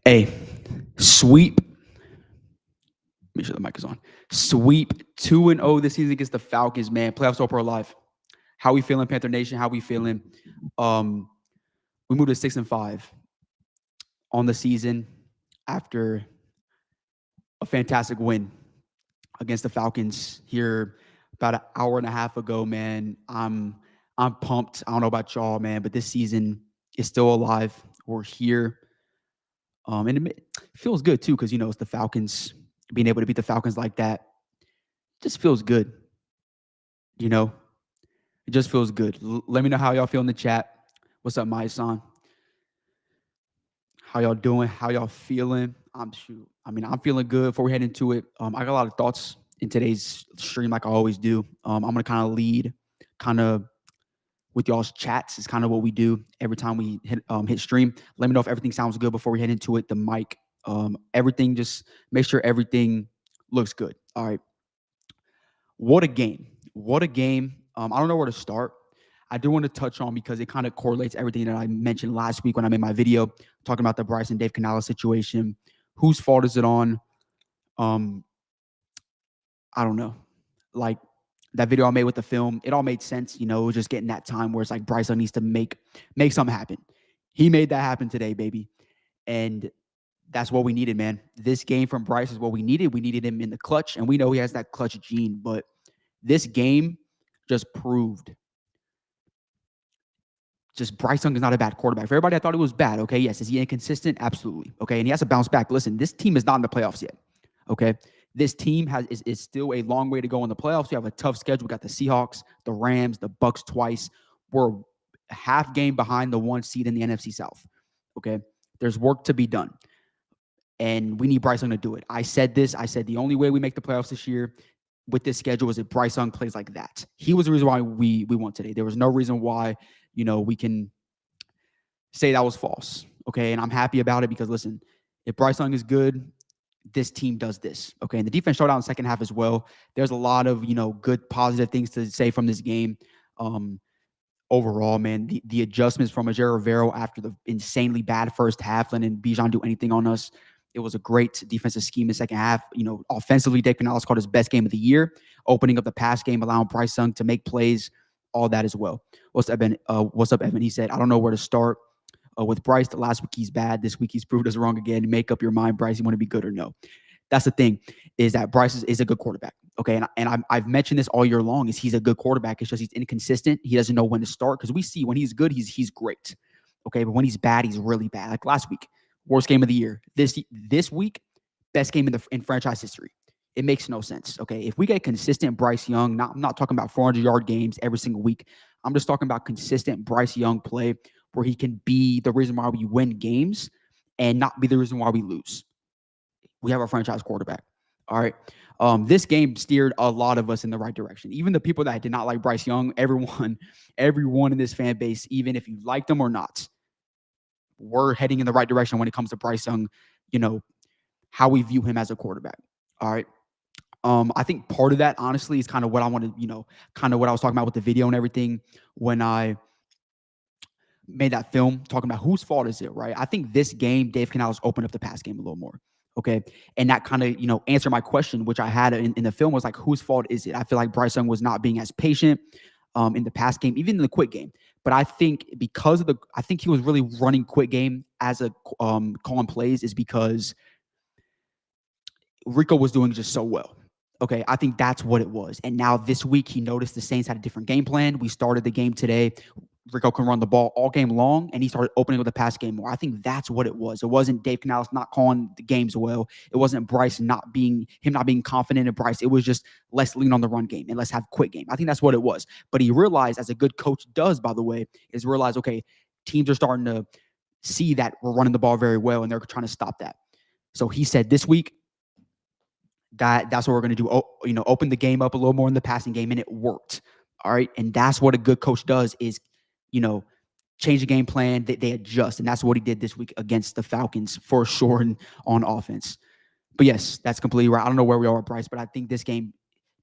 Hey, sweep. Make sure the mic is on. Sweep 2-0 this season against the Falcons, man. Playoffs hope are alive. How we feeling, Panther Nation? How we feeling? Um, we moved to 6-5 on the season after a fantastic win against the Falcons here about an hour and a half ago, man. I'm pumped. I don't know about y'all, man, but this season is still alive. We're here. And it feels good too, because it's the Falcons. Being able to beat the Falcons like that just feels good. You know, it just feels good. Let me know how y'all feel in the chat. What's up, my son? How y'all doing? How y'all feeling? I'm feeling good. Before we head into it, I got a lot of thoughts in today's stream, like I always do. I'm gonna kind of lead, kind of with y'all's chats. Is kind of what we do every time we hit stream. Let me know if everything sounds good before we head into it. The mic, everything. Just make sure everything looks good. All right. What a game! What a game! I don't know where to start. I do want to touch on because it kind of correlates everything that I mentioned last week when I made my video talking about the Bryce and Dave Canales situation. Whose fault is it on? Um, I don't know. Like that video I made with the film, it all made sense. It was just getting that time where it's like Bryce needs to make something happen. He made that happen today, baby, and that's what we needed, man. This game from Bryce is what we needed. We needed him in the clutch, and we know he has that clutch gene, but this game just proved Bryce Young is not a bad quarterback. For everybody, I thought he was bad. Okay, yes. Is he inconsistent? Absolutely. Okay, and he has to bounce back. Listen, this team is not in the playoffs yet. Okay, this team is still a long way to go in the playoffs. We have a tough schedule. We got the Seahawks, the Rams, the Bucks twice. We're a half game behind the 1 seed in the NFC South. Okay, there's work to be done, and we need Bryce Young to do it. I said this. I said the only way we make the playoffs this year with this schedule is if Bryce Young plays like that. He was the reason why we won today. There was no reason why we can say that was false. Okay. And I'm happy about it because, listen, if Bryce Young is good, this team does this. Okay. And the defense showed out in the second half as well. There's a lot of, good, positive things to say from this game. Overall, man, the adjustments from Ajero Rivero after the insanely bad first half, letting Bijan do anything on us. It was a great defensive scheme in the second half. Offensively, Dave Canales called his best game of the year, opening up the pass game, allowing Bryce Young to make plays, all that as well. What's up, Evan? He said, I don't know where to start with Bryce. The last week he's bad. This week he's proved us wrong again. Make up your mind, Bryce. You want to be good or no? That's the thing, is that Bryce is a good quarterback. Okay, and I've mentioned this all year long, is he's a good quarterback. It's just he's inconsistent. He doesn't know when to start, because we see when he's good, he's great. Okay, but when he's bad, he's really bad. Like last week, worst game of the year. This week, best game in franchise history. It makes no sense. Okay, if we get consistent Bryce Young, I'm not talking about 400-yard games every single week. I'm just talking about consistent Bryce Young play where he can be the reason why we win games and not be the reason why we lose. We have a franchise quarterback. All right. This game steered a lot of us in the right direction. Even the people that did not like Bryce Young, everyone in this fan base, even if you liked him or not, we're heading in the right direction when it comes to Bryce Young, how we view him as a quarterback. All right. I think part of that, honestly, is kind of what I wanted, kind of what I was talking about with the video and everything when I made that film, talking about whose fault is it, right? I think this game, Dave Canales opened up the pass game a little more. Okay. And that kind of, answered my question, which I had in the film, was like, whose fault is it? I feel like Bryce Young was not being as patient in the pass game, even in the quick game. But I think I think he was really running quick game as a calling plays, is because Rico was doing just so well. Okay, I think that's what it was. And now this week, he noticed the Saints had a different game plan. We started the game today. Rico can run the ball all game long, and he started opening up the pass game more. I think that's what it was. It wasn't Dave Canales not calling the games well. It wasn't Bryce not being confident in Bryce. It was just let's lean on the run game and let's have quick game. I think that's what it was. But he realized, as a good coach does, by the way, is realize, okay, teams are starting to see that we're running the ball very well, and they're trying to stop that. So he said this week, that's what we're going to do. Open the game up a little more in the passing game, and it worked. All right, and that's what a good coach does, is change the game plan. They adjust, and that's what he did this week against the Falcons for sure on offense. But yes, that's completely right. I don't know where we are with Bryce, but I think this game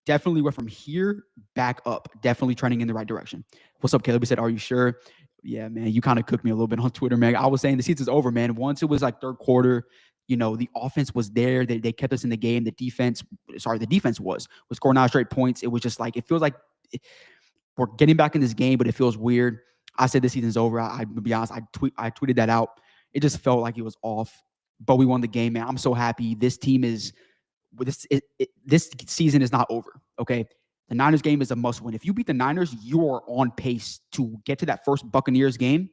definitely went from here back up, definitely trending in the right direction. What's up, Caleb? He said, are you sure Yeah, man, you kind of cooked me a little bit on Twitter, man. I was saying the season's over, man. Once it was like third quarter, the offense was there. They kept us in the game. The defense was scoring 9 straight points. It was just like, it feels like we're getting back in this game, but it feels weird. I said the season's over. To be honest, I tweeted that out. It just felt like it was off, but we won the game, man. I'm so happy. This team is this season is not over. Okay. The Niners game is a must win. If you beat the Niners, you are on pace to get to that first Buccaneers game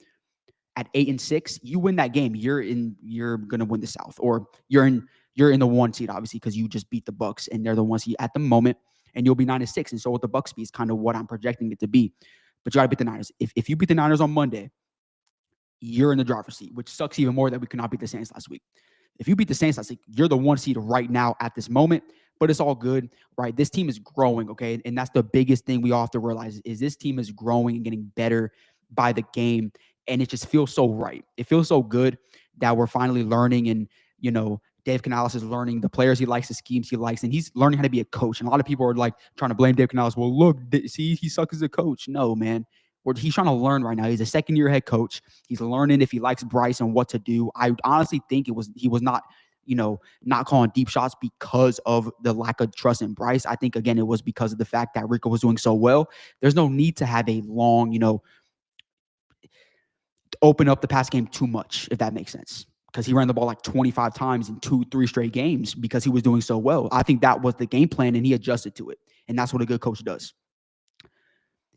at 8-6. You win that game, you're gonna win the South, or you're in the 1 seed, obviously, because you just beat the Bucs and they're the 1 seed at the moment, and you'll be 9-6. And so what the Bucs be is kind of what I'm projecting it to be. But you gotta beat the Niners. If you beat the Niners on Monday, you're in the driver's seat, which sucks even more that we could not beat the Saints last week. If you beat the Saints last week, you're the 1 seed right now at this moment, but it's all good, right? This team is growing, okay? And that's the biggest thing we all have to realize is this team is growing and getting better by the game, and it just feels so right. It feels so good that we're finally learning, and, Dave Canales is learning the players he likes, the schemes he likes, and he's learning how to be a coach. And a lot of people are like trying to blame Dave Canales. Well, look, see, he sucks as a coach. No, man. He's trying to learn right now. He's a second-year head coach. He's learning if he likes Bryce and what to do. I honestly think he was not, not calling deep shots because of the lack of trust in Bryce. I think, again, it was because of the fact that Rico was doing so well. There's no need to have a long, open up the pass game too much, if that makes sense, because he ran the ball like 25 times in 2-3 straight games because he was doing so well. I think that was the game plan, and he adjusted to it, and that's what a good coach does.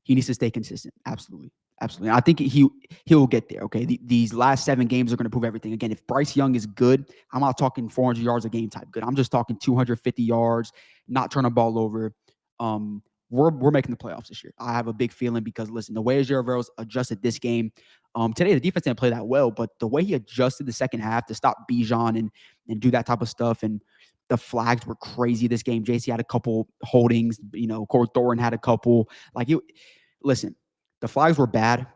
He needs to stay consistent. Absolutely. Absolutely. I think he'll get there. Okay. These last 7 games are going to prove everything. Again, if Bryce Young is good, I'm not talking 400 yards a game type good. I'm just talking 250 yards, not turn the ball over. We're making the playoffs this year. I have a big feeling because, listen, the way Jared Verrills adjusted this game, today the defense didn't play that well, but the way he adjusted the second half to stop Bijan and do that type of stuff, and the flags were crazy this game. JC had a couple holdings, Corey Thorin had a couple. Listen, the flags were bad.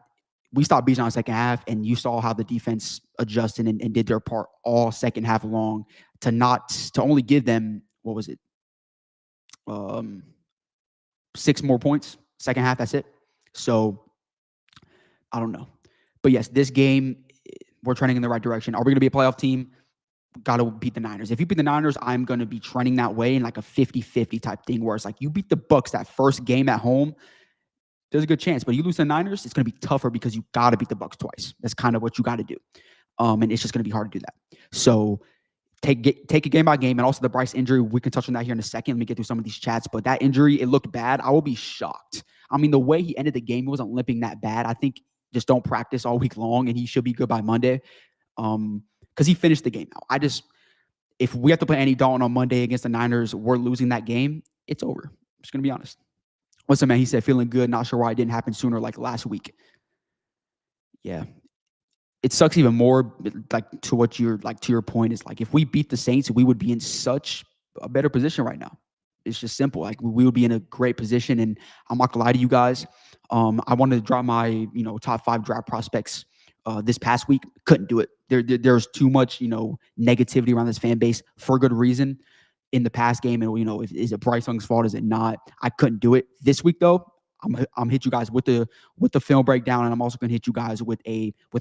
We stopped Bijan in the second half, and you saw how the defense adjusted and did their part all second half long to only give them, what was it? 6 more points second half. That's it. So I don't know. But yes, this game, we're trending in the right direction. Are we going to be a playoff team? Got to beat the Niners. If you beat the Niners, I'm going to be trending that way in like a 50-50 type thing, where it's like you beat the Bucs that first game at home, there's a good chance. But you lose to the Niners, it's going to be tougher because you got to beat the Bucs twice. That's kind of what you got to do. And it's just going to be hard to do that. So take it game by game. And also the Bryce injury, we can touch on that here in a second. Let me get through some of these chats. But that injury, it looked bad. I will be shocked. I mean, the way he ended the game, he wasn't limping that bad. I think just don't practice all week long, and he should be good by Monday. Because he finished the game out. If we have to play Andy Dalton on Monday against the Niners, we're losing that game, it's over. I'm just going to be honest. What's up, man? He said, feeling good. Not sure why it didn't happen sooner, like last week. Yeah. It sucks even more, like, to your point, is like, if we beat the Saints, we would be in such a better position right now. It's just simple. Like, we would be in a great position, and I'm not gonna lie to you guys. I wanted to drop my, top 5 draft prospects this past week. Couldn't do it. There's too much, negativity around this fan base for good reason in the past game. And, is it Bryce Young's fault? Is it not? I couldn't do it this week, though. I'm hit you guys with the film breakdown, and I'm also going to hit you guys with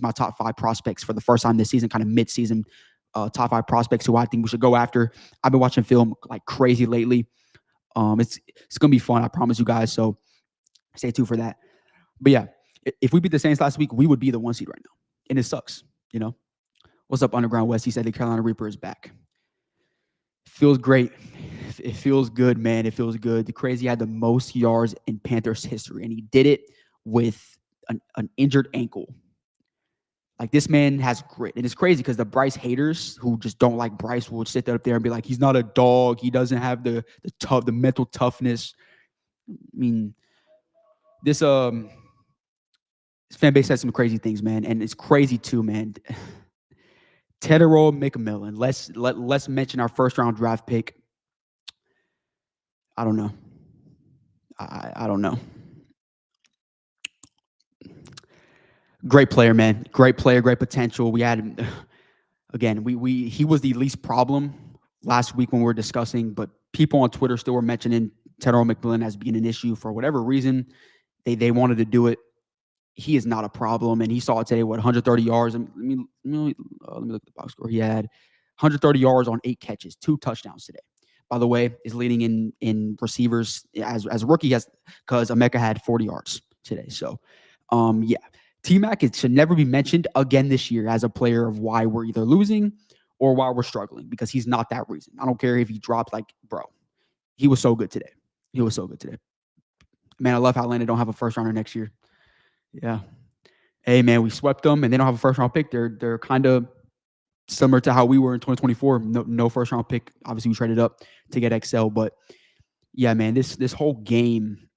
my top 5 prospects for the first time this season, kind of mid-season, top 5 prospects who I think we should go after. I've been watching film like crazy lately. It's going to be fun, I promise you guys. So stay tuned for that. But yeah, if we beat the Saints last week, we would be the 1 seed right now, and it sucks. What's up, Underground West? He said the Carolina Reaper is back. Feels great. It feels good, man. It feels good. The Crazy had the most yards in Panthers history, and he did it with an injured ankle. Like, this man has grit. And it's crazy because the Bryce haters who just don't like Bryce will sit up there and be like, he's not a dog. He doesn't have the mental toughness. I mean, this fan base has some crazy things, man. And it's crazy too, man. Tedero McMillan. Let's mention our first round draft pick. I don't know. I don't know. Great player, man. Great player, great potential. We had, again, he was the least problem last week when we were discussing, but people on Twitter still were mentioning Tedero McMillan as being an issue for whatever reason. They wanted to do it. he is not a problem. And he saw it today, 130 yards. And let me look at the box score. He had 130 yards on 8 catches, 2 touchdowns today. By the way, is leading in receivers as a rookie, because Emeka had 40 yards today. So, yeah, T-Mac, it should never be mentioned again this year as a player of why we're either losing or why we're struggling, because he's not that reason. I don't care if he dropped, bro. He was so good today. He was so good today. Man, I love how Atlanta don't have a first rounder next year. Yeah. Hey, man, we swept them, and they don't have a first round pick. They're kind of similar to how we were in 2024. No first round pick. Obviously, we traded up to get XL, but yeah, man, this whole game,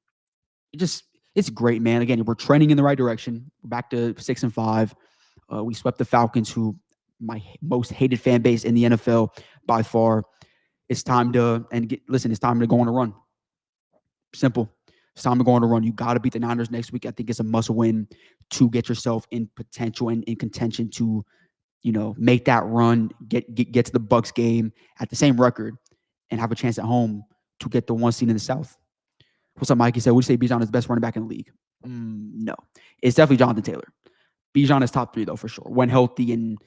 it's great, man. Again, we're trending in the right direction. We're back to 6-5. We swept the Falcons, who my most hated fan base in the NFL by far. It's time to it's time to go on a run. Simple. It's time to go on a run. You got to beat the Niners next week. I think it's a must win to get yourself in potential and in contention to, make that run, get to the Bucs game at the same record, and have a chance at home to get the 1 seed in the South. What's up, Mike? He said, would you say Bijan is the best running back in the league? No. It's definitely Jonathan Taylor. Bijan is top 3, though, for sure. When healthy, and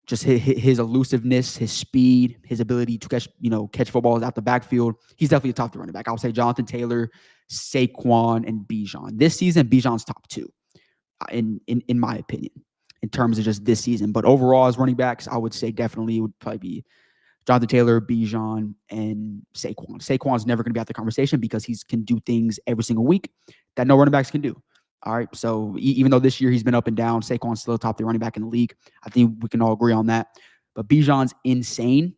just his elusiveness, his speed, his ability to catch footballs out the backfield. He's definitely a top 3 running back. I would say Jonathan Taylor, Saquon, and Bijan. This season, Bijan's top 2, in my opinion, in terms of just this season. But overall, as running backs, I would say definitely it would probably be Jonathan Taylor, Bijan, and Saquon. Saquon's never going to be out the conversation because he can do things every single week that no running backs can do. All right. So even though this year he's been up and down, Saquon's still top 3 running back in the league. I think we can all agree on that. But Bijan's insane.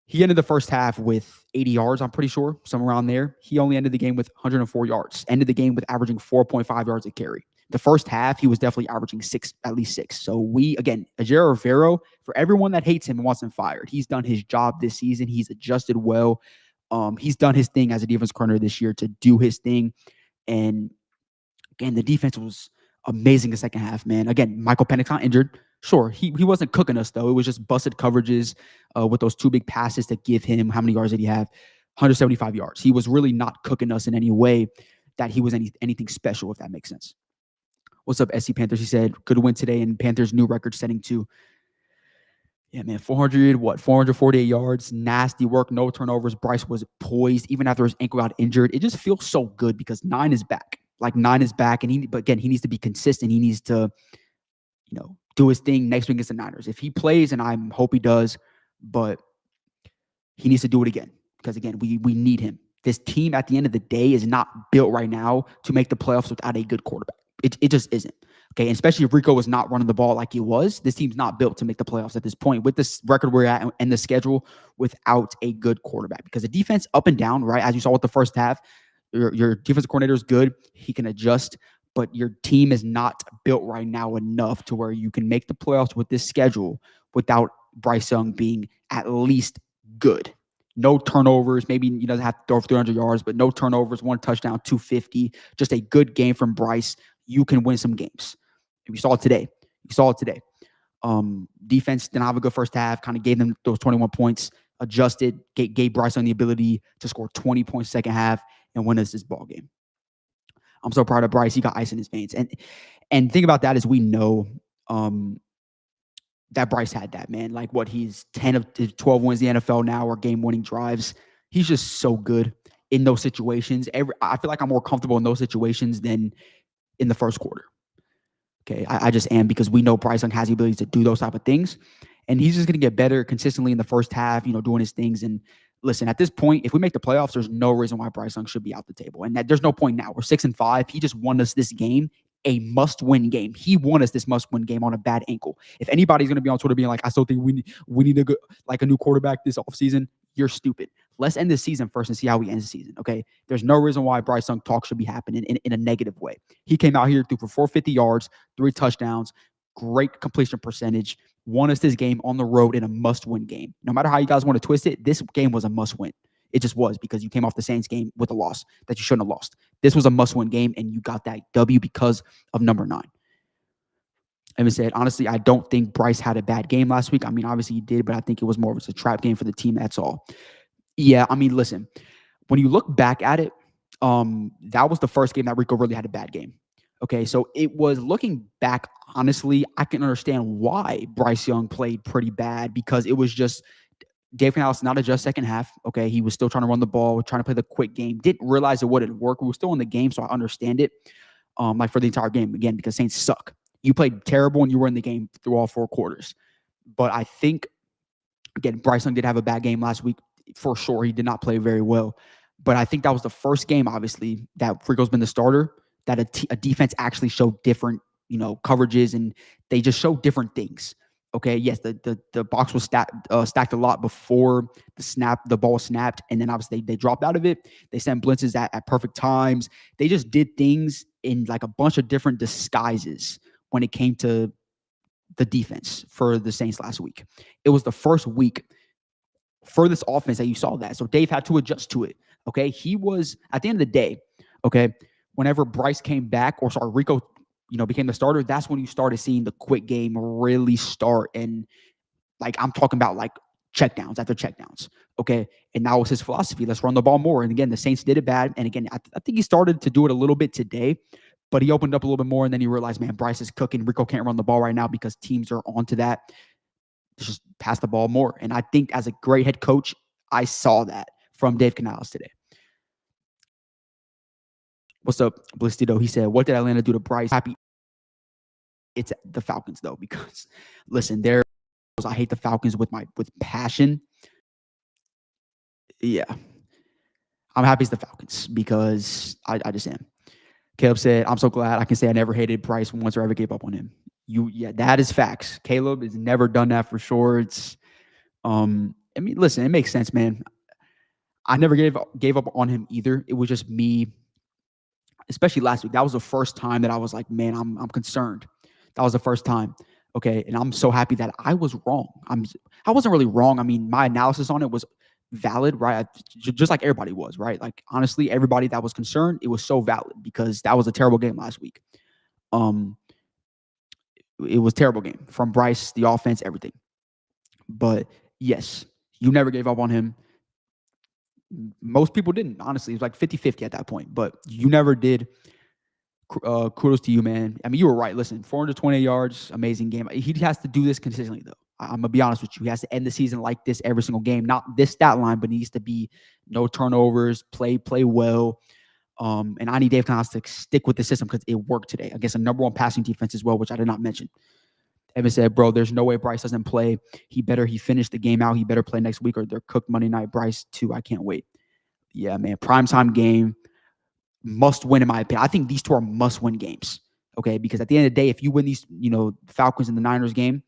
He ended the first half with 80 yards, I'm pretty sure, somewhere around there. He only ended the game with 104 yards. Ended the game with averaging 4.5 yards a carry. The first half, he was definitely averaging at least 6. So Ejiro Rivero, for everyone that hates him and wants him fired, he's done his job this season. He's adjusted well. He's done his thing as a defense coordinator this year to do his thing. And again, the defense was amazing the second half, man. Again, Michael Penix not injured. Sure, he wasn't cooking us, though. It was just busted coverages with those 2 big passes to give him, how many yards did he have? 175 yards. He was really not cooking us in any way that he was anything special, if that makes sense. What's up, SC Panthers? He said, good win today, and Panthers new record setting too. Yeah, man, 448 yards, nasty work, no turnovers. Bryce was poised even after his ankle got injured. It just feels so good because 9 is back. 9 is back, but again, he needs to be consistent. He needs to, do his thing next week against the Niners. If he plays, and I hope he does, but he needs to do it again because, again, we need him. This team, at the end of the day, is not built right now to make the playoffs without a good quarterback. It just isn't. Okay, and especially if Rico was not running the ball like he was, this team's not built to make the playoffs at this point with this record we're at and the schedule without a good quarterback. Because the defense up and down, right, as you saw with the first half, your defensive coordinator is good. He can adjust, but your team is not built right now enough to where you can make the playoffs with this schedule without Bryce Young being at least good. No turnovers. Maybe he doesn't have to throw for 300 yards, but no turnovers, 1 touchdown, 250. Just a good game from Bryce. You can win some games. And we saw it today. Defense didn't have a good first half, kind of gave them those 21 points, adjusted, gave Bryce Young the ability to score 20 points second half and win us this ball game. I'm so proud of Bryce. He got ice in his veins. And think about that is we know that Bryce had that, man. He's 10 of 12 wins in the NFL now, or game-winning drives. He's just so good in those situations. I feel like I'm more comfortable in those situations than in the first quarter. Okay, I just am, because we know Bryce Young has the ability to do those type of things. And he's just going to get better consistently in the first half, doing his things. And listen, at this point, if we make the playoffs, there's no reason why Bryce Young should be out the table. And there's no point now. We're 6-5. He just won us this game, a must-win game. He won us this must-win game on a bad ankle. If anybody's going to be on Twitter being like, I still think we need a new quarterback this offseason, you're stupid. Let's end the season first and see how we end the season, okay? There's no reason why Bryce Young talk should be happening in a negative way. He came out here, threw for 450 yards, 3 touchdowns, great completion percentage, won us this game on the road in a must-win game. No matter how you guys want to twist it, this game was a must-win. It just was, because you came off the Saints game with a loss that you shouldn't have lost. This was a must-win game, and you got that W because of number 9. Evan said, honestly, I don't think Bryce had a bad game last week. I mean, obviously he did, but I think it was more of a trap game for the team. That's all. Yeah, I mean, listen, when you look back at it, that was the first game that Rico really had a bad game. Okay, so it was looking back, honestly, I can understand why Bryce Young played pretty bad because it was just Dave Canales not adjust second half. Okay, he was still trying to run the ball, trying to play the quick game. Didn't realize it wouldn't work. We were still in the game, so I understand it. Like for the entire game again because Saints suck. You played terrible and you were in the game through all 4 quarters. But I think again, Bryce Young did have a bad game last week for sure. He did not play very well. But I think that was the first game, obviously, that Rico's been the starter, that a defense actually showed different, coverages, and they just showed different things. Okay, yes, the box was stacked a lot before the ball snapped, and then obviously they dropped out of it. They sent blitzes at perfect times. They just did things in like a bunch of different disguises when it came to the defense for the Saints last week. It was the first week for this offense that you saw that. So Dave had to adjust to it. Okay. He was at the end of the day, okay, whenever Bryce came back, or sorry, Rico, became the starter, that's when you started seeing the quick game really start. And like I'm talking about like checkdowns after checkdowns. Okay. And that was his philosophy. Let's run the ball more. And again, the Saints did it bad. And again, I think he started to do it a little bit today, but he opened up a little bit more. And then he realized, man, Bryce is cooking. Rico can't run the ball right now because teams are onto that. Just pass the ball more. And I think as a great head coach, I saw that from Dave Canales today. What's up, Blistido? He said, what did Atlanta do to Bryce? Happy. It's the Falcons, though, because listen, I hate the Falcons with passion. Yeah. I'm happy it's the Falcons because I just am. Caleb said, I'm so glad I can say I never hated Bryce once or ever gave up on him. Yeah, that is facts. Caleb has never done that for sure. It's I mean, listen, it makes sense, man. I never gave up on him either. It was just me, especially last week. That was the first time that I was like, man, I'm concerned. That was the first time. Okay. And I'm so happy that I was wrong. I wasn't really wrong. I mean, my analysis on it was valid, right? Just like everybody was, right? Like honestly, everybody that was concerned, it was so valid because that was a terrible game last week. It was a terrible game from Bryce, the offense, everything. But yes, you never gave up on him. Most people didn't, honestly. It was like 50-50 at that point, but you never did. Kudos to you, man. I mean, you were right. Listen, 420 yards, amazing game. He has to do this consistently, though. I'm going to be honest with you. He has to end the season like this every single game. Not this stat line, but he needs to be no turnovers, play well. And I need Dave Canales to stick with the system because it worked today against a number one passing defense as well, which I did not mention. Evan said, bro, there's no way Bryce doesn't play. He finished the game out. He better play next week or they're cooked Monday night. Bryce, too. I can't wait. Yeah, man. Primetime game. Must win, in my opinion. I think these two are must-win games, okay? Because at the end of the day, if you win these, Falcons and the Niners game,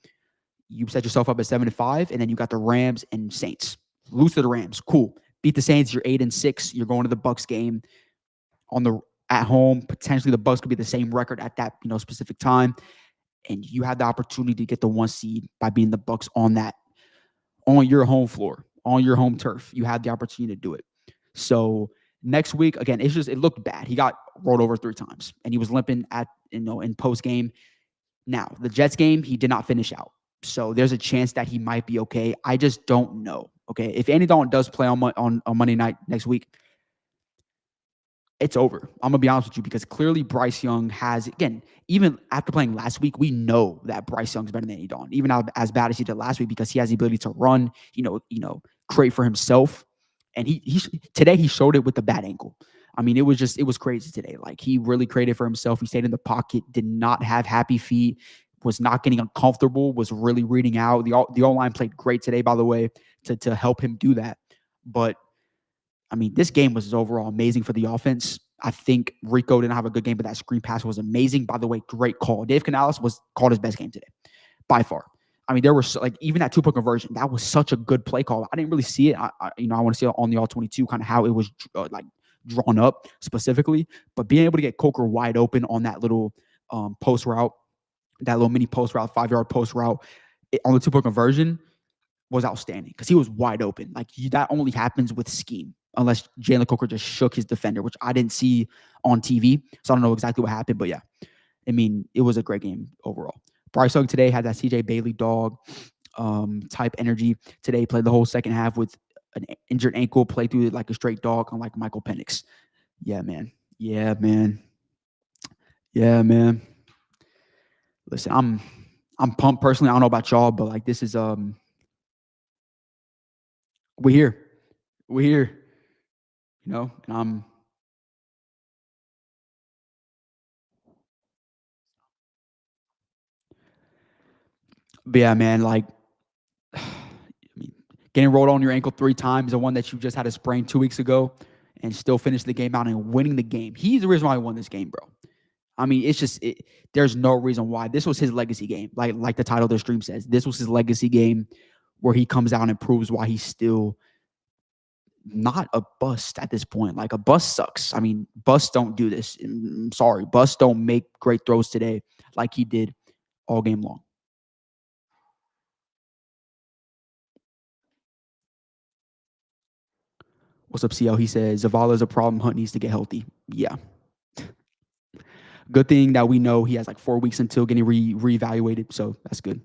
you set yourself up at 7-5, and then you got the Rams and Saints. Lose to the Rams, cool. Beat the Saints, you're 8-6. You're going to the Bucs game at home. Potentially, the Bucs could be the same record at that specific time, and you have the opportunity to get the 1 seed by being the Bucs on your home floor, on your home turf. You have the opportunity to do it. So next week, again, it looked bad. He got rolled over 3 times, and he was limping in post game. Now the Jets game, he did not finish out, so there's a chance that he might be okay. I just don't know. Okay, if Andy Dalton does play on Monday night next week, it's over. I'm gonna be honest with you because clearly Bryce Young has, again, even after playing last week, we know that Bryce Young's better than Andy Dalton, even as bad as he did last week, because he has the ability to run, create for himself. And today he showed it with the bad ankle. I mean, it was crazy today. Like he really created for himself. He stayed in the pocket, did not have happy feet, was not getting uncomfortable, was really reading out. The O-line played great today, by the way, to help him do that. But I mean, this game was overall amazing for the offense. I think Rico didn't have a good game, but that screen pass was amazing. By the way, great call. Dave Canales called his best game today, by far. I mean, there was even that 2-point conversion. That was such a good play call. I didn't really see it. I want to see it on the all-22, kind of how it was drawn up specifically. But being able to get Coker wide open on that little post route, that little mini post route, 5-yard post route on the 2-point conversion was outstanding because he was wide open. That only happens with scheme, unless Jalen Coker just shook his defender, which I didn't see on TV. So I don't know exactly what happened, but yeah, I mean, it was a great game overall. Bryce Young today had that CJ Bailey dog type energy. Today played the whole second half with an injured ankle, played through it like a straight dog, unlike Michael Penix. Yeah, man. Yeah, man. Listen, I'm pumped personally. I don't know about y'all, but like this is we're here. We're here, and but yeah, man, like I mean, getting rolled on your ankle 3 times, the one that you just had a sprain 2 weeks ago, and still finish the game out and winning the game. He's the reason why I won this game, bro. I mean, it's just there's no reason why. This was his legacy game. Like the title of the stream says. This was his legacy game where he comes out and proves why he's still not a bust at this point. Like a bust sucks. I mean, busts don't do this. I'm sorry. Busts don't make great throws today like he did all game long. What's up, CL? He says Zavala's a problem. Hunt needs to get healthy. Yeah. Good thing that we know he has like 4 weeks until getting reevaluated. So that's good.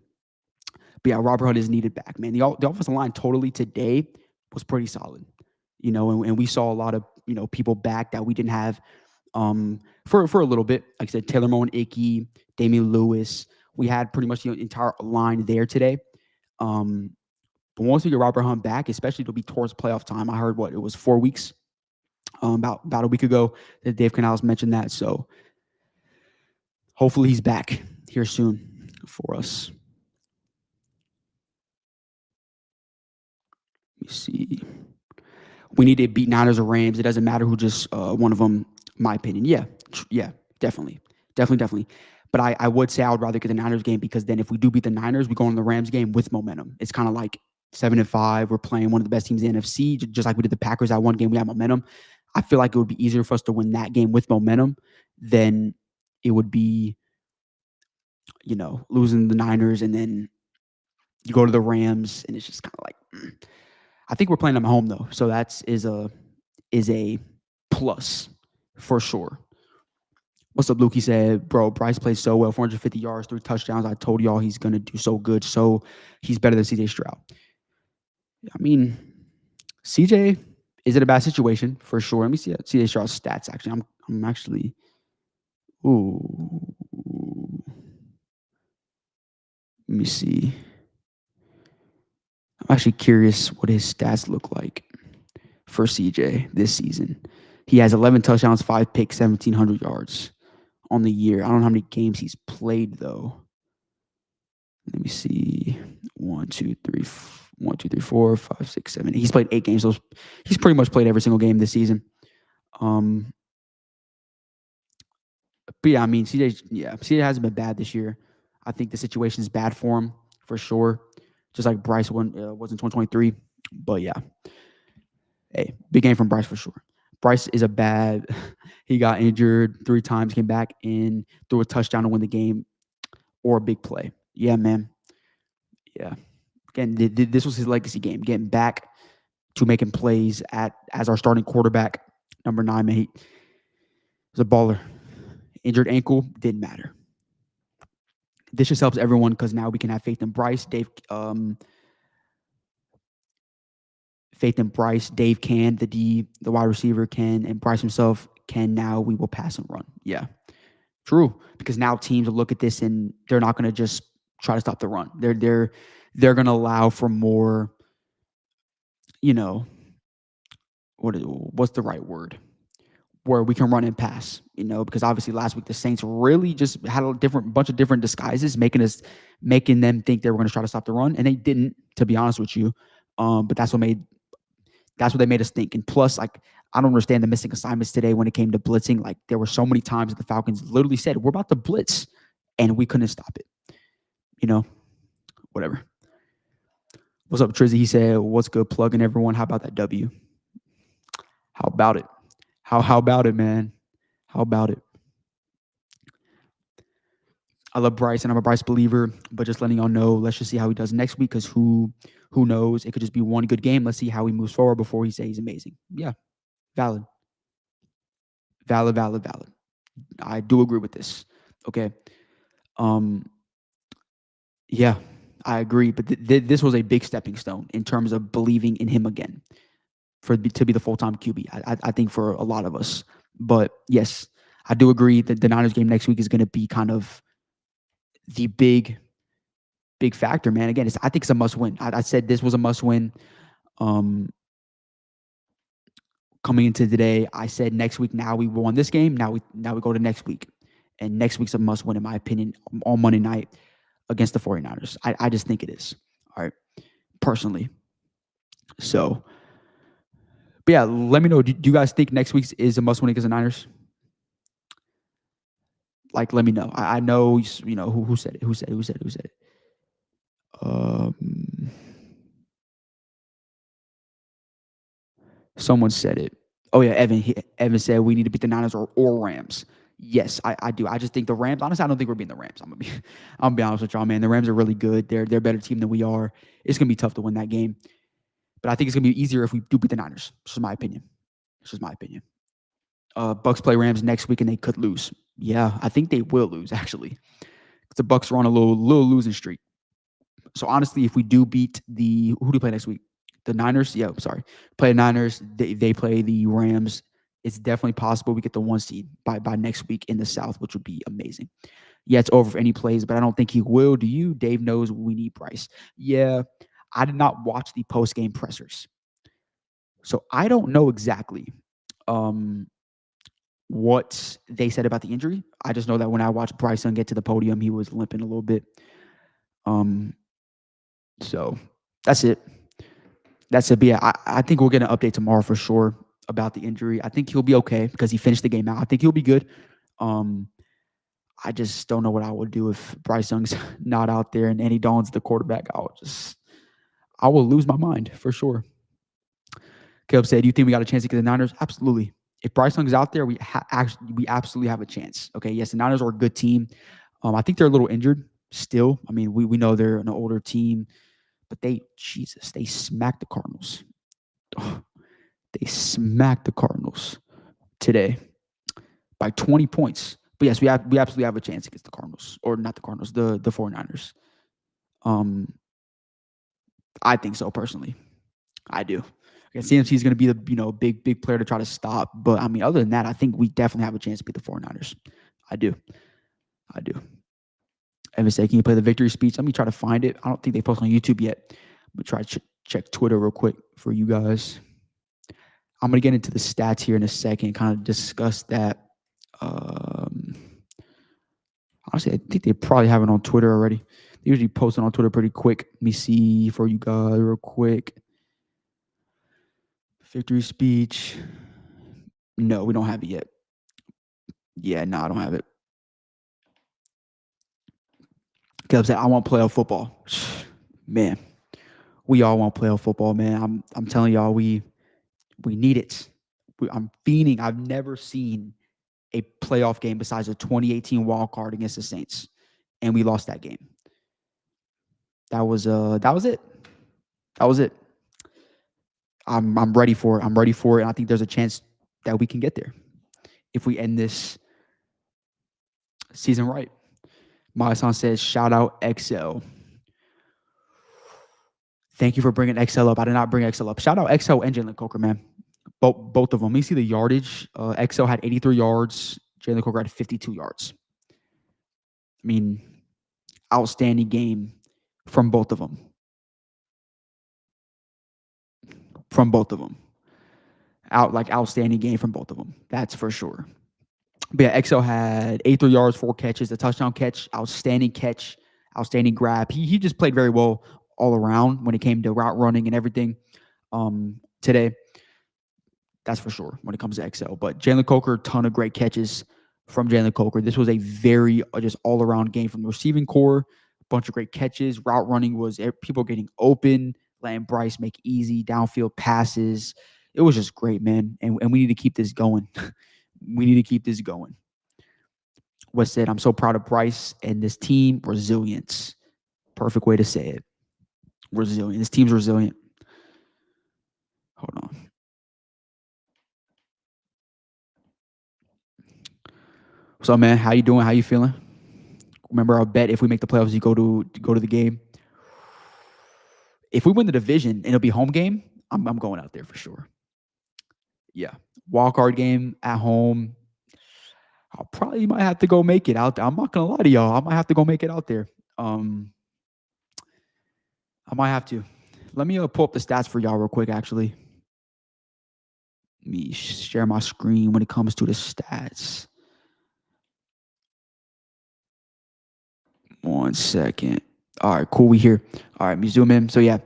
But yeah, Robert Hunt is needed back, man. The offensive line totally today was pretty solid, and we saw a lot of, people back that we didn't have for a little bit. Like I said, Taylor Moan, Icky, Damian Lewis. We had pretty much the entire line there today. But once we get Robert Hunt back, especially it'll be towards playoff time. I heard it was 4 weeks, about a week ago that Dave Canales mentioned that. So hopefully he's back here soon for us. Let me see. We need to beat Niners or Rams. It doesn't matter who just one of them, my opinion. Yeah, definitely. But I would say I would rather get the Niners game, because then if we do beat the Niners, we go on the Rams game with momentum. It's kind of like 7-5. We're playing one of the best teams in the NFC, just like we did the Packers. That one game we had momentum. I feel like it would be easier for us to win that game with momentum than it would be, losing the Niners and then you go to the Rams and it's just kind of like, I think we're playing them at home though, so is a plus for sure. What's up, Luke? He said, bro, Bryce plays so well, 450 yards, 3 touchdowns. I told y'all he's going to do so good. So he's better than CJ Stroud. I mean, CJ is in a bad situation for sure. Let me see CJ Stroud's stats. Actually, I'm actually, let me see. I'm actually curious what his stats look like for CJ this season. He has 11 touchdowns, 5 picks, 1,700 yards on the year. I don't know how many games he's played though. Let me see. 1, 2, 3, 4, 5, 6, 7. He's played 8 games. So he's pretty much played every single game this season. But yeah, I mean, CJ hasn't been bad this year. I think the situation is bad for him for sure, just like Bryce was in 2023. But yeah, hey, big game from Bryce for sure. Bryce is he got injured 3 times, came back and threw a touchdown to win the game or a big play. Yeah, man. Yeah. Again, this was his legacy game, getting back to making plays as our starting quarterback, number 9, man. He was a baller. Injured ankle, didn't matter. This just helps everyone because now we can have faith in Bryce. Dave can, the wide receiver can, and Bryce himself can. Now we will pass and run. Yeah, true. Because now teams will look at this and they're not going to just try to stop the run. They're going to allow for more, what's the right word? Where we can run and pass, because obviously last week the Saints really just had a bunch of different disguises, making them think they were going to try to stop the run, and they didn't, to be honest with you. But that's what they made us think. And plus, like, I don't understand the missing assignments today when it came to blitzing. Like, there were so many times that the Falcons literally said, "We're about to blitz," and we couldn't stop it. Whatever. What's up, Trizzy? He said, "What's good, plugging everyone? How about that W? How about it? How about it, man? How about it?" I love Bryce, and I'm a Bryce believer, but just letting y'all know, let's just see how he does next week, because who knows? It could just be one good game. Let's see how he moves forward before he says he's amazing. Yeah, valid. I do agree with this. Okay. Yeah, I agree. But this was a big stepping stone in terms of believing in him again, to be the full-time QB. I think for a lot of us. But yes, I agree. But this was a big stepping stone in terms of believing in him again, to be the full-time QB. I think for a lot of us. But yes, I agree. I think for a lot of us. But I do agree that the Niners game next week is going to be kind of the big factor, man. Again, I think it's a must win. I said this was a must win. Coming into today, I said next week. Now we won this game. Now we go to next week, and next week's a must win in my opinion on Monday night against the 49ers. I just think it is. All right, personally. So, but yeah, let me know. Do you guys think next week's is a must win against the Niners? Like, let me know. I know who said it. Who said it? Someone said it. Oh yeah, Evan said we need to beat the Niners or Rams. Yes, I do. I just think the Rams. Honestly, I don't think we're beating the Rams. I'm gonna be honest with y'all, man. The Rams are really good. They're a better team than we are. It's gonna be tough to win that game, but I think it's gonna be easier if we do beat the Niners. This is my opinion. Bucks play Rams next week and they could lose. Yeah, I think they will lose actually. The Bucks are on a little losing streak. So honestly, if we do beat who do we play next week? The Niners? Yeah, sorry. Play the Niners. They play the Rams. It's definitely possible we get the 1 seed by next week in the South, which would be amazing. Yeah, it's over for any plays, but I don't think he will. Do you? Dave knows we need Bryce. Yeah, I did not watch the post-game pressers. So I don't know exactly what they said about the injury. I just know that when I watched Bryce Young get to the podium, he was limping a little bit. So that's it. But yeah, I think we'll get an update tomorrow for sure about the injury. I think he'll be okay because he finished the game out. I think he'll be good. I just don't know what I would do if Bryce Young's not out there and Andy Dalton's the quarterback. I will lose my mind for sure. Caleb said, "Do you think we got a chance to get the Niners?" Absolutely. If Bryce Young's out there, we absolutely have a chance. Okay, yes, the Niners are a good team. I think they're a little injured still. I mean, we know they're an older team. But they smacked the Cardinals. Oh, they smacked the Cardinals today by 20 points. But yes, we absolutely have a chance against the Cardinals. Or not the Cardinals, the 49ers. I think so, personally. I do. CMC is going to be the big player to try to stop. But, I mean, other than that, I think we definitely have a chance to beat the 49ers. I do. Evan said, "Can you play the victory speech?" Let me try to find it. I don't think they posted on YouTube yet. But try to check Twitter real quick for you guys. I'm going to get into the stats here in a second, kind of discuss that. Honestly, I think they probably have it on Twitter already. They usually post it on Twitter pretty quick. Let me see for you guys real quick. Victory speech. No, we don't have it yet. Yeah, no, I don't have it. Caleb said, "I want playoff football." Man, we all want playoff football, man. I'm telling y'all, we need it. I'm fiending. I've never seen a playoff game besides a 2018 wild card against the Saints, and we lost that game. That was it. I'm ready for it. And I think there's a chance that we can get there if we end this season right. My son says, "Shout out XL." Thank you for bringing XL up. I did not bring XL up. Shout out XL and Jalen Coker, man. Both of them. You see the yardage. XL had 83 yards. Jalen Coker had 52 yards. I mean, outstanding game from both of them. Outstanding game from both of them. That's for sure. But yeah, XL had 83 yards, 4 catches, a touchdown catch, outstanding grab. He just played very well all around when it came to route running and everything today. That's for sure when it comes to XL. But Jalen Coker, ton of great catches from Jalen Coker. This was a very just all-around game from the receiving core. Bunch of great catches. Route running was people getting open, letting Bryce make easy downfield passes. It was just great, man. And we need to keep this going. What's said, "I'm so proud of Bryce and this team. Resilience." Perfect way to say it. Resilient. This team's resilient. Hold on. What's up, man? How you doing? How you feeling? Remember our bet, if we make the playoffs, you go to the game. If we win the division and it'll be home game, I'm going out there for sure. Yeah. Wild card game at home. I'll probably might have to go make it out there. I'm not gonna lie to y'all. I might have to go make it out there. I might have to. Let me pull up the stats for y'all real quick, actually. Let me share my screen when it comes to the stats. 1 second. All right, cool. We here. All right, let me zoom in. So yeah,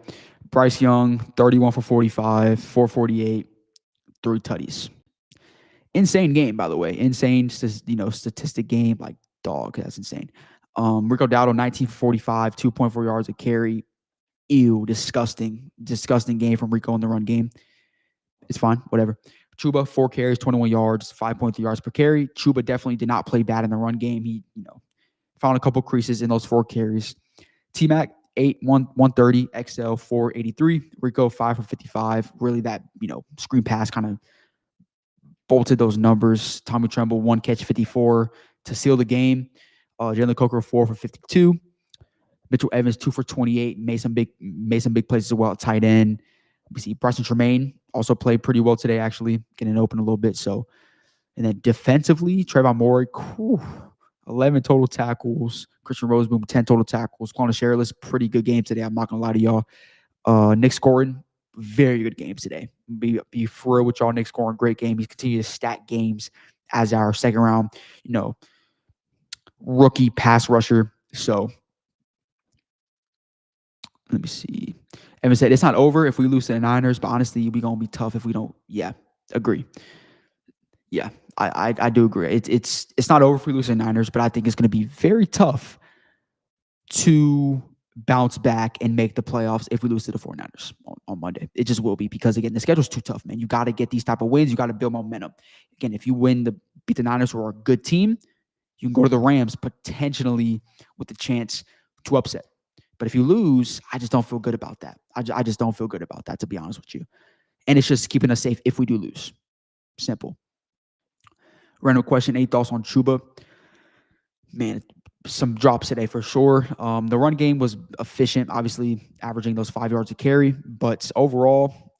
Bryce Young, 31 for 45, 448, 3 tutties. Insane game, by the way. Insane, statistic game. Like, dog, that's insane. Rico Dowdle, 19 for 45, 2.4 yards a carry. Ew, disgusting game from Rico in the run game. It's fine, whatever. Chuba, 4 carries, 21 yards, 5.3 yards per carry. Chuba definitely did not play bad in the run game. He, found a couple creases in those 4 carries. T-Mac, 130, XL 483, Rico 5 for 55. Really, that screen pass kind of bolted those numbers. Tommy Tremble 1 catch 54 to seal the game. Jalen Coker 4 for 52. Mitchell Evans 2 for 28. Made some big plays as well at tight end. We see Bryson Tremaine also played pretty well today, actually getting open a little bit. So, and then defensively, Trayvon Moore, 11 total tackles. Christian Roseboom, 10 total tackles. Quanah Sherrillis, pretty good game today. I'm not going to lie to y'all. Nick Scorin, very good game today. Be for real with y'all. Nick Scorin, great game. He's continuing to stack games as our second round, rookie pass rusher. So let me see. Evan said, it's not over if we lose to the Niners, but honestly, we're going to be tough if we don't. Yeah, agree. Yeah, I do agree. It's not over if we lose to the Niners, but I think it's going to be very tough to bounce back and make the playoffs if we lose to the 49ers on Monday. It just will be because, again, the schedule's too tough, man. You got to get these type of wins. You got to build momentum. Again, if you beat the Niners, who are a good team, you can go to the Rams potentially with the chance to upset. But if you lose, I just don't feel good about that. I just don't feel good about that, to be honest with you. And it's just keeping us safe if we do lose. Simple. Random question, any thoughts on Chuba? Man, some drops today for sure. The run game was efficient, obviously averaging those 5 yards a carry. But overall,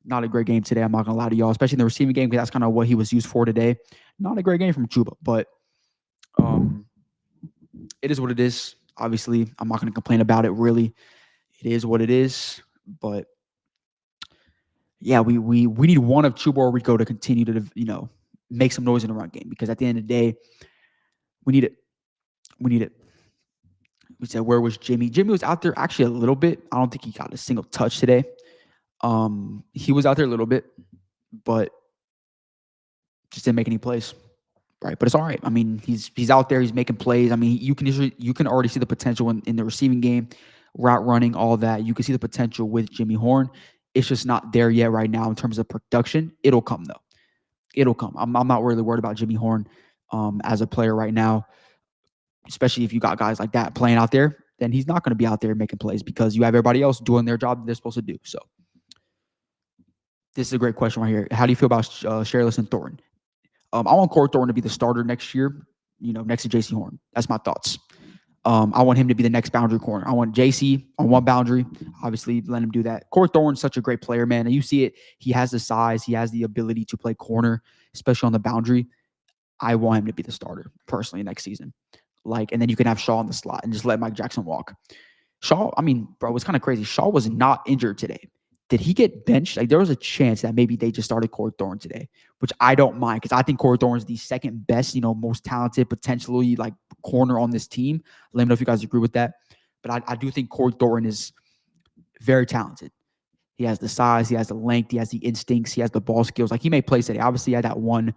not a great game today. I'm not going to lie to y'all, especially in the receiving game, because that's kind of what he was used for today. Not a great game from Chuba, but it is what it is. Obviously, I'm not going to complain about it, really. It is what it is. But yeah, we need one of Chuba or Rico to continue to, make some noise in the run game, because at the end of the day, we need it. We said, where was Jimmy? Jimmy was out there actually a little bit. I don't think he got a single touch today. He was out there a little bit, but just didn't make any plays. Right. But it's all right. I mean, he's out there, he's making plays. I mean, you can already see the potential in the receiving game, route running, all that. You can see the potential with Jimmy Horn. It's just not there yet right now in terms of production. It'll come though. It'll come. I'm not really worried about Jimmy Horn as a player right now, especially if you got guys like that playing out there. Then he's not going to be out there making plays because you have everybody else doing their job that they're supposed to do. So this is a great question right here. How do you feel about Sherrillis and Thornton? I want Corey Thornton to be the starter next year, next to JC Horn. That's my thoughts. I want him to be the next boundary corner. I want JC on one boundary. Obviously, let him do that. Corey Thornton's such a great player, man. And you see it. He has the size. He has the ability to play corner, especially on the boundary. I want him to be the starter, personally, next season. And then you can have Shaw in the slot and just let Mike Jackson walk. Shaw, I mean, bro, it was kind of crazy. Shaw was not injured today. Did he get benched? There was a chance that maybe they just started Corey Thornton today, which I don't mind because I think Corey Thornton is the second best, most talented, potentially corner on this team. Let me know if you guys agree with that. But I do think Corey Thornton is very talented. He has the size, he has the length, he has the instincts, he has the ball skills. He made plays today. Obviously, he had that one,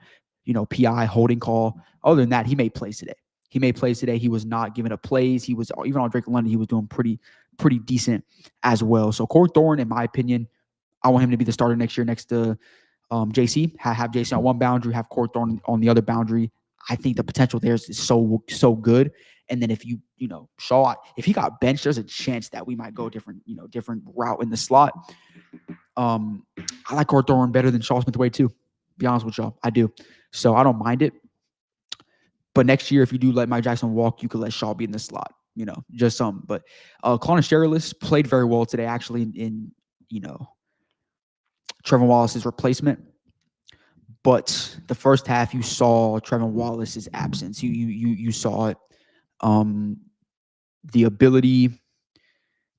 PI holding call. Other than that, he made plays today. He was not giving up plays. He was, even on Drake London, he was doing pretty decent as well. So Corey Thornton, in my opinion, I want him to be the starter next year next to JC. Have JC on one boundary, have Corey Thornton on the other boundary. I think the potential there is so good. And then if Shaw, if he got benched, there's a chance that we might go different route in the slot. I like Corey Thornton better than Shaw Smith-Wade too. Be honest with y'all, I do. So I don't mind it. But next year, if you do let Mike Jackson walk, you could let Shaw be in the slot, just some. But Quanah Sherrillis played very well today, actually, in Trevor Wallace's replacement. But the first half, you saw Trevor Wallace's absence. You saw it. The ability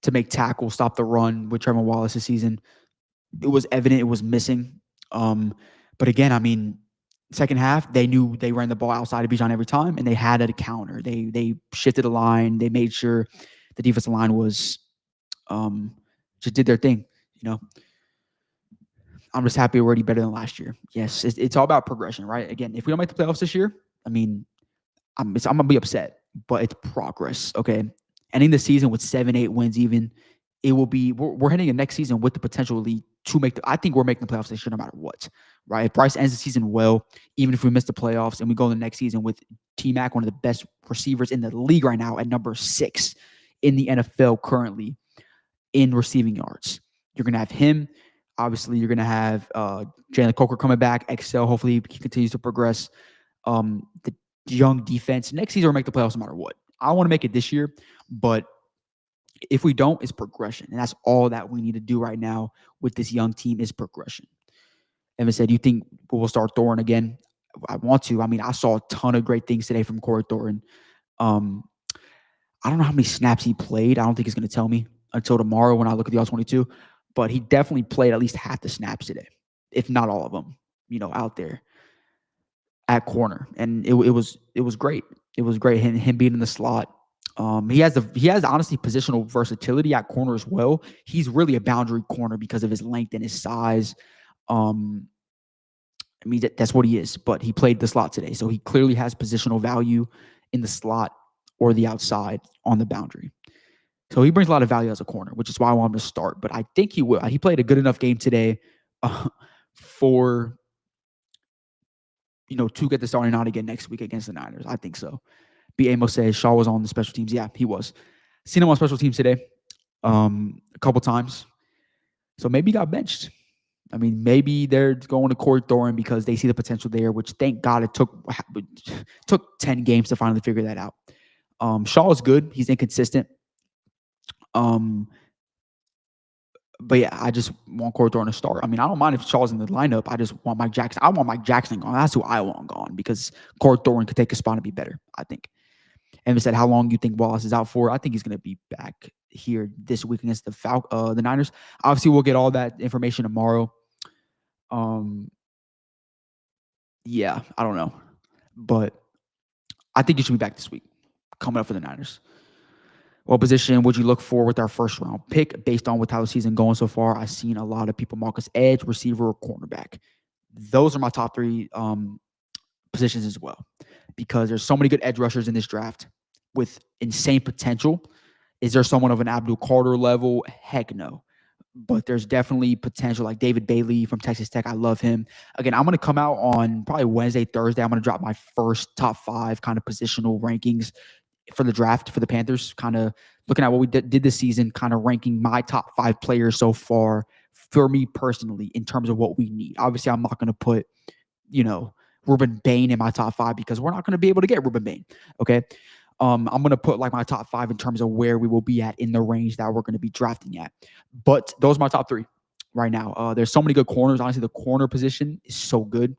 to make tackles, stop the run with Trevor Wallace this season, it was evident. It was missing. But again, I mean, second half, they knew they ran the ball outside of Bijan every time, and they had a counter. They shifted the line. They made sure the defensive line was just did their thing. You know, I'm just happy we're already better than last year. Yes, it's all about progression, right? Again, if we don't make the playoffs this year, I mean, I'm gonna be upset, but it's progress. Okay, ending the season with 7-8 wins, even it will be. We're heading the next season with the potential to make the. I think we're making the playoffs this year, no matter what. Right? If Bryce ends the season well, even if we miss the playoffs and we go in the next season with T Mac, one of the best receivers in the league right now, at number 6 in the NFL currently in receiving yards, you're gonna have him. Obviously, you're gonna have Jalen Coker coming back. Excel. Hopefully, he continues to progress. The young defense. Next season, we'll make the playoffs no matter what. I want to make it this year, but if we don't, it's progression. And that's all that we need to do right now with this young team is progression. Evan said, you think we'll start Thorne again? I want to. I mean, I saw a ton of great things today from Corey Thorne. I don't know how many snaps he played. I don't think he's going to tell me until tomorrow when I look at the All-22. But he definitely played at least half the snaps today, if not all of them, out there at corner. And it was great. It was great. Him being in the slot. He has honestly positional versatility at corner as well. He's really a boundary corner because of his length and his size. I mean, that's what he is, but he played the slot today. So he clearly has positional value in the slot or the outside on the boundary. So he brings a lot of value as a corner, which is why I want him to start. But I think he will. He played a good enough game today for, to get the starting nod again next week against the Niners. I think so. B. Amos says Shaw was on the special teams. Yeah, he was. Seen him on special teams today a couple times. So maybe he got benched. I mean, maybe they're going to Corey Thorne because they see the potential there, which thank God it took 10 games to finally figure that out. Shaw is good. He's inconsistent. But yeah, I just want Corey Thorne to start. I mean, I don't mind if Shaw's in the lineup. I just want Mike Jackson. I want Mike Jackson gone. That's who I want gone because Corey Thorne could take a spot and be better, I think. And said, how long do you think Wallace is out for? I think he's going to be back here this week against the Niners. Obviously, we'll get all that information tomorrow. Yeah, I don't know. But I think he should be back this week, coming up for the Niners. What position would you look for with our first round pick based on how the season going so far? I've seen a lot of people mark us edge, receiver, or cornerback. Those are my top 3 positions as well because there's so many good edge rushers in this draft with insane potential. Is there someone of an Abdul Carter level? Heck no. But there's definitely potential like David Bailey from Texas Tech. I love him. Again, I'm going to come out on probably Wednesday, Thursday. I'm going to drop my first top 5 kind of positional rankings for the draft for the Panthers, kind of looking at what we did this season, kind of ranking my top 5 players so far for me personally in terms of what we need. Obviously, I'm not going to put, Ruben Bain in my top 5 because we're not going to be able to get Ruben Bain. Okay. I'm going to put like my top 5 in terms of where we will be at in the range that we're going to be drafting at. But those are my top 3 right now. There's so many good corners. Honestly, the corner position is so good.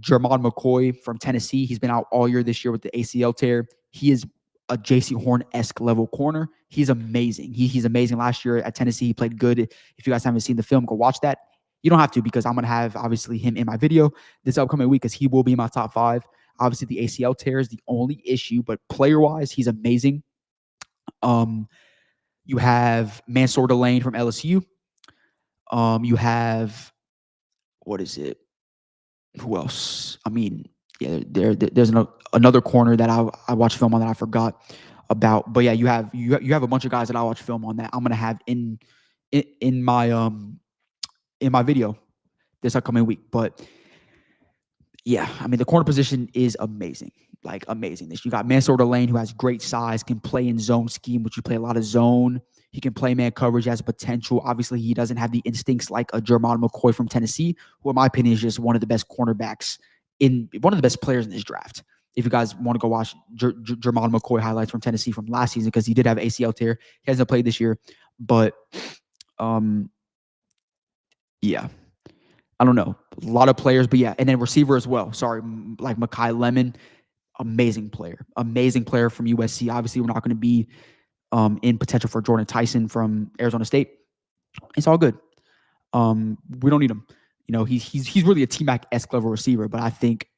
Jermon McCoy from Tennessee. He's been out all year this year with the ACL tear. He is a JC Horn-esque level corner. He's amazing. He's amazing. Last year at Tennessee, he played good. If you guys haven't seen the film, go watch that. You don't have to because I'm going to have, obviously, him in my video this upcoming week because he will be in my top 5. Obviously, the ACL tear is the only issue, but player-wise, he's amazing. You have Mansour Delane from LSU. You have, what is it? Who else? I mean, yeah, there's another corner that I watched film on that I forgot about. But yeah, you have a bunch of guys that I watch film on that I'm gonna have in my video this upcoming week. But yeah, I mean the corner position is amazing, like amazing. You got Mansour Delane who has great size, can play in zone scheme, which you play a lot of zone. He can play man coverage, has potential. Obviously, he doesn't have the instincts like a Jermon McCoy from Tennessee, who in my opinion is just one of the best cornerbacks one of the best players in this draft. If you guys want to go watch Jermon McCoy highlights from Tennessee from last season, because he did have ACL tear. He hasn't played this year, but yeah, I don't know. a lot of players, but yeah, and then receiver as well. Sorry, like Mekhi Lemon, amazing player from USC. Obviously, we're not going to be in potential for Jordan Tyson from Arizona State. It's all good. We don't need him. He's really a T-Mac-esque level receiver, but I think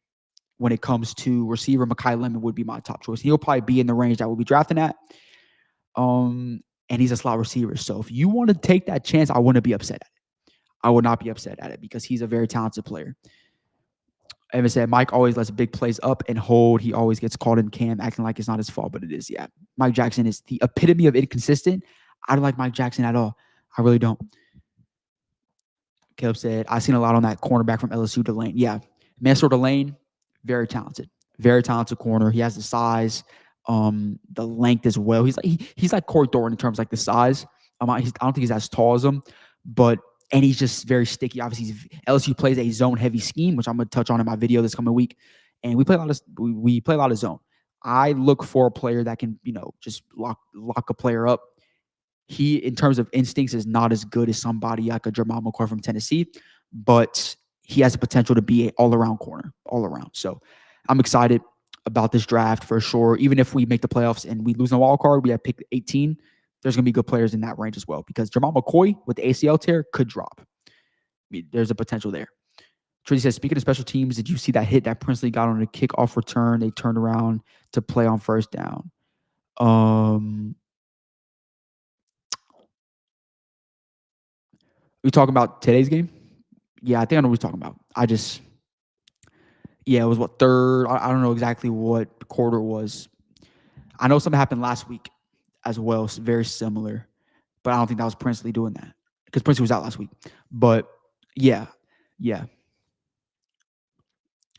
when it comes to receiver, Mekhi Lemon would be my top choice. He'll probably be in the range that we'll be drafting at. And he's a slot receiver. So if you want to take that chance, I wouldn't be upset at it. I would not be upset at it because he's a very talented player. Evan said, Mike always lets big plays up and hold. He always gets caught in cam, acting like it's not his fault, but it is. Yeah. Mike Jackson is the epitome of inconsistent. I don't like Mike Jackson at all. I really don't. Caleb said, I've seen a lot on that cornerback from LSU, Delane. Yeah. Mansour Delane, very talented corner. He has the size, the length as well. He's like Corey Thornton in terms of like the size. I don't think he's as tall as him, and he's just very sticky. Obviously, LSU plays a zone-heavy scheme, which I'm going to touch on in my video this coming week. And we play a lot of zone. I look for a player that can, just lock a player up. He, in terms of instincts, is not as good as somebody like a Jamal McCoy from Tennessee, but he has the potential to be an all-around corner, all around. So I'm excited about this draft for sure. Even if we make the playoffs and we lose in the wild card, we have picked 18. There's going to be good players in that range as well because Jamal McCoy with the ACL tear could drop. There's a potential there. Tracy says, speaking of special teams, did you see that hit that Princely got on a kickoff return? They turned around to play on first down. We talking about today's game? Yeah, I think I know what we're talking about. It was what, third? I don't know exactly what quarter it was. I know something happened last week as well. It's very similar, but I don't think that was Princely doing that because Princely was out last week. But yeah.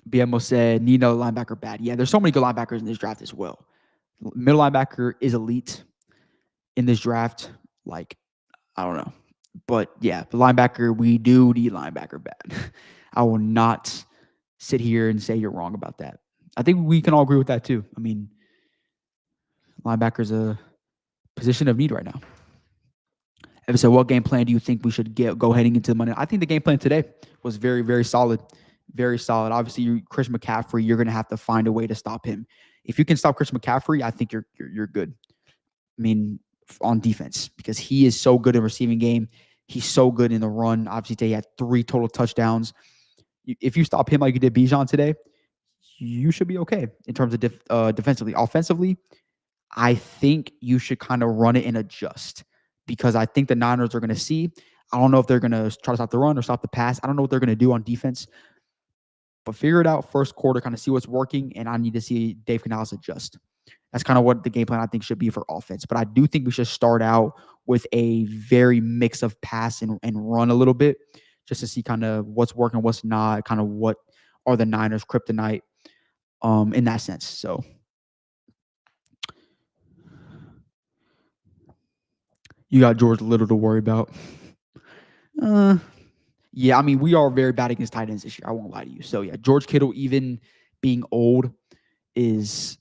BMO said, Nino linebacker bad. Yeah, there's so many good linebackers in this draft as well. Middle linebacker is elite in this draft. Like, I don't know. But yeah, the linebacker, we do need linebacker bad. I will not sit here and say you're wrong about that. I think we can all agree with that too. I mean, linebacker's a position of need right now. Evan said, what game plan do you think we should go heading into the Monday? I think the game plan today was very, very solid. Very solid. Obviously, Chris McCaffrey, you're going to have to find a way to stop him. If you can stop Chris McCaffrey, I think you're good. I mean, on defense, because he is so good in receiving game. He's so good in the run. Obviously, he had 3 total touchdowns. If you stop him like you did Bijan today, you should be okay in terms of defensively. Offensively, I think you should kind of run it and adjust because I think the Niners are going to see. I don't know if they're going to try to stop the run or stop the pass. I don't know what they're going to do on defense. But figure it out first quarter, kind of see what's working, and I need to see Dave Canales adjust. That's kind of what the game plan I think should be for offense. But I do think we should start out with a very mix of pass and run a little bit just to see kind of what's working, what's not, kind of what are the Niners' kryptonite in that sense. So you got George Little to worry about. Yeah, I mean, we are very bad against tight ends this year. I won't lie to you. So, yeah, George Kittle, even being old, is,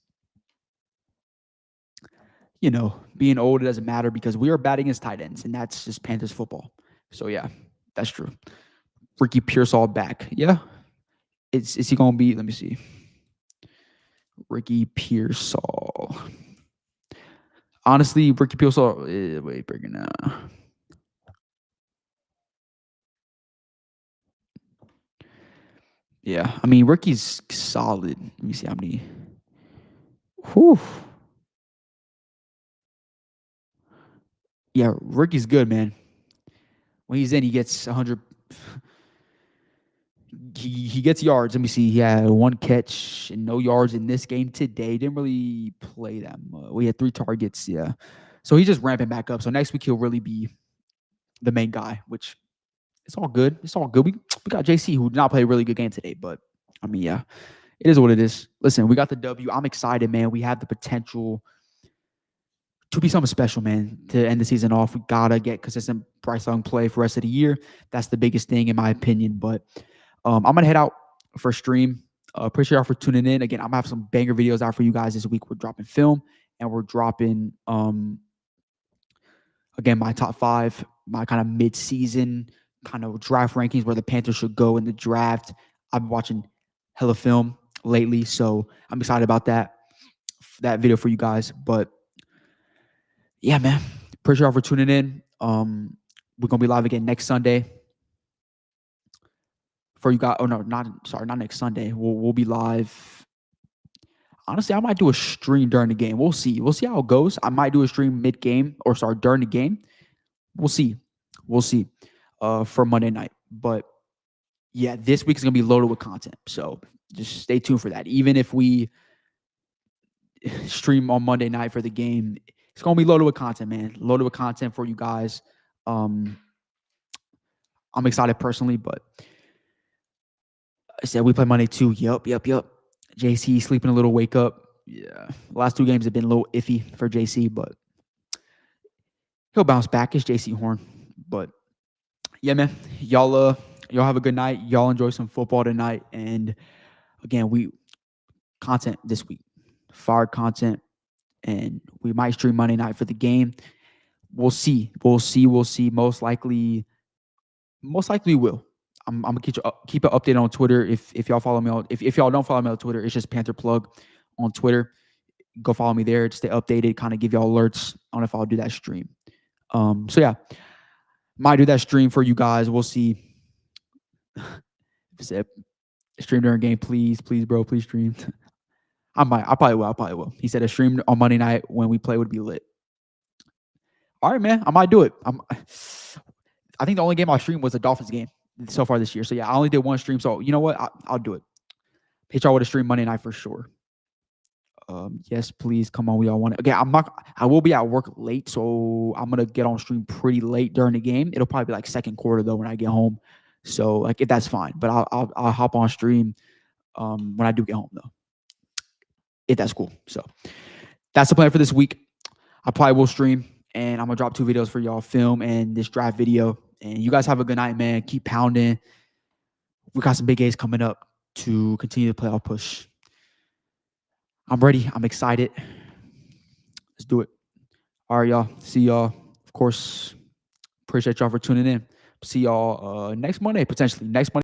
being old, it doesn't matter because we are bad against tight ends, and that's just Panthers football. So, yeah, that's true. Ricky Pearsall back. Yeah. Is he going to be, let me see. Ricky Pearsall. Honestly, Ricky Pearsall, wait, bringing Yeah, I mean, Ricky's solid. Let me see how many. Whew. Yeah, Ricky's good, man. When he's in, he gets 100. He gets yards. Let me see. He had 1 catch and no yards in this game today. Didn't really play that much. We had 3 targets. Yeah. So he's just ramping back up. So next week he'll really be the main guy, which it's all good. It's all good. We got JC who did not play a really good game today, but I mean, yeah, it is what it is. Listen, we got the W. I'm excited, man. We have the potential to be something special, man, to end the season off. We got to get consistent Bryce Young play for the rest of the year. That's the biggest thing in my opinion. But I'm going to head out for a stream. Appreciate y'all for tuning in. Again, I'm going to have some banger videos out for you guys this week. We're dropping film and we're dropping, again, my top 5, my kind of mid-season kind of draft rankings where the Panthers should go in the draft. I've been watching hella film lately, so I'm excited about that video for you guys. But yeah, man, appreciate y'all for tuning in. We're gonna be live again next Sunday. For you guys, not next Sunday. We'll be live. Honestly, I might do a stream during the game. We'll see. We'll see how it goes. I might do a stream mid-game during the game. We'll see. For Monday night. But yeah, this week is gonna be loaded with content. So just stay tuned for that. Even if we stream on Monday night for the game, it's gonna be loaded with content, man. Loaded with content for you guys. I'm excited personally, but I said we play Monday too. Yup. JC sleeping a little, wake up. Yeah, last 2 games have been a little iffy for JC, but he'll bounce back. It's JC Horn. But yeah, man, y'all have a good night. Y'all enjoy some football tonight. And again, we content this week, fire content, and we might stream Monday night for the game. We'll see. Most likely we will. I'm gonna keep an update on Twitter. If y'all follow me on, if y'all don't follow me on Twitter, it's just Panther Plug on Twitter. Go follow me there to stay updated. Kind of give y'all alerts on if I'll do that stream. So yeah, might do that stream for you guys. We'll see. Said stream during game, please, bro, please stream. I probably will. He said a stream on Monday night when we play would be lit. All right, man. I might do it. I think the only game I streamed was the Dolphins game so far this year. So yeah, I only did 1 stream. So you know what? I'll do it. Hit y'all with a stream Monday night for sure. Yes, please come on. We all want it. Okay, I will be at work late, so I'm gonna get on stream pretty late during the game. It'll probably be like second quarter though when I get home. So like if that's fine, but I'll hop on stream when I do get home though, if that's cool. So that's the plan for this week. I probably will stream, and I'm gonna drop 2 videos for y'all, film and this draft video. And you guys have a good night, man. Keep pounding. We got some big A's coming up to continue the playoff push. I'm ready. I'm excited. Let's do it. All right, y'all. See y'all. Of course, appreciate y'all for tuning in. See y'all next Monday, potentially. Next Monday.